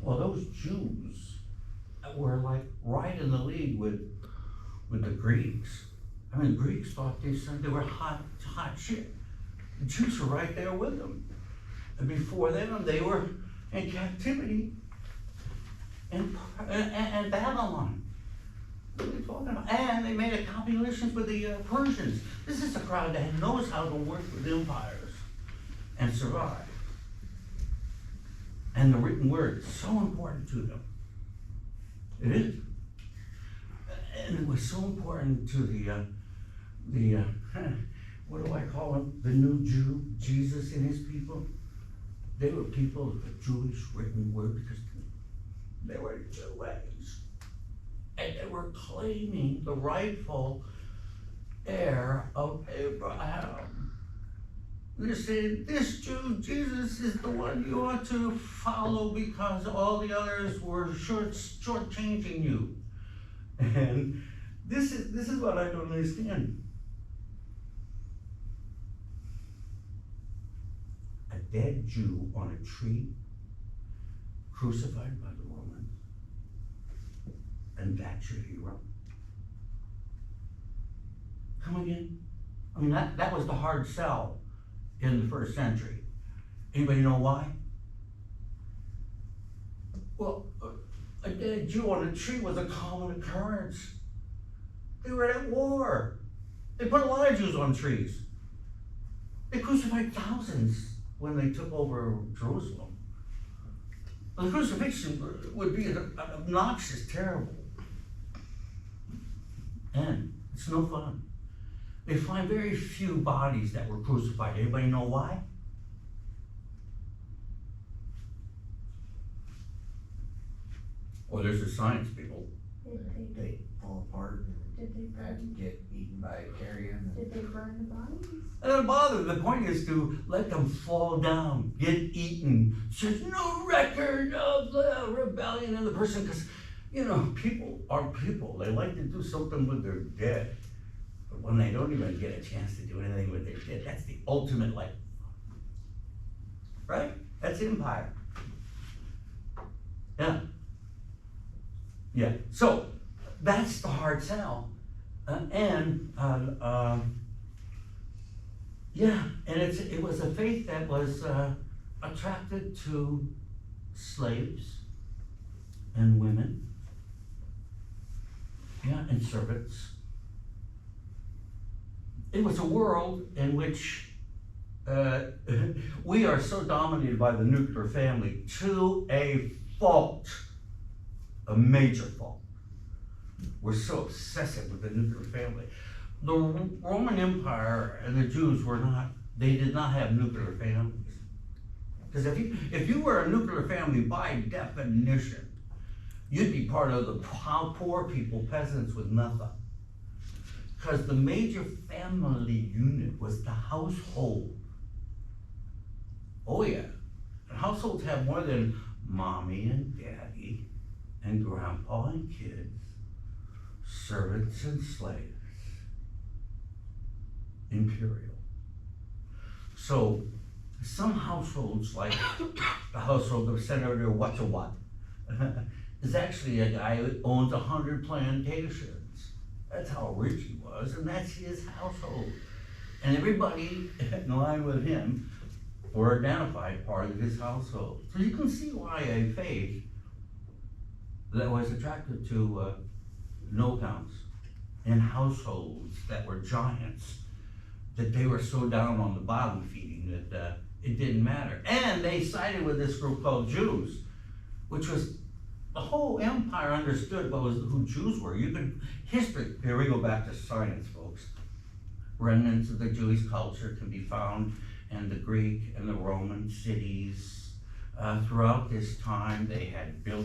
Well, those Jews were like right in the lead with the Greeks. I mean, the Greeks thought they were hot shit. The Jews were right there with them. And before them, they were in captivity in Babylon. What are we talking about? And they made a coalition with the Persians. This is a crowd that knows how to work with empires and survive. And the written word is so important to them. It is. And it was so important to the what do I call him? The new Jew, Jesus and his people. They were people of the Jewish written word because they were Jewish. And they were claiming the rightful heir of Abraham. They're saying, this Jew, Jesus, is the one you ought to follow because all the others were shortchanging you. And this is what I don't understand. A dead Jew on a tree, crucified by the Romans, and that's your hero. Come again? I mean, that was the hard sell in the first century. Anybody know why? Well, a dead Jew on a tree was a common occurrence. They were at war. They put a lot of Jews on trees. They crucified thousands when they took over Jerusalem. The crucifixion would be obnoxious, terrible. And it's no fun. They find very few bodies that were crucified. Anybody know why? Well, there's the science people. They fall apart and had to get eaten by carrion. Did they burn the bodies? It doesn't bother. The point is to let them fall down, get eaten. So there's no record of the rebellion in the person because, people are people. They like to do something with their dead. But when they don't even get a chance to do anything with their dead, that's the ultimate right? That's empire. Yeah. So that's the hard sell. And it was a faith that was attracted to slaves and women, and servants. It was a world in which we are so dominated by the nuclear family to a fault, a major fault. We're so obsessive with the nuclear family. The Roman Empire and the Jews they did not have nuclear families. Because if you were a nuclear family, by definition, you'd be part of the poor people, peasants with nothing. Because the major family unit was the household. Oh yeah, and households have more than mommy and daddy and grandpa and kids, servants and slaves. Imperial. So some households, like the household of Senator What is actually a guy who owns 100 plantations. That's how rich he was, and that's his household. And everybody in line with him were identified part of his household. So you can see why a faith that was attracted to no counts and households that were giants, that they were so down on the bottom feeding that it didn't matter. And they sided with this group called Jews, which was the whole empire understood who Jews were. History, here we go back to science, folks. Remnants of the Jewish culture can be found in the Greek and the Roman cities. Throughout this time, they had built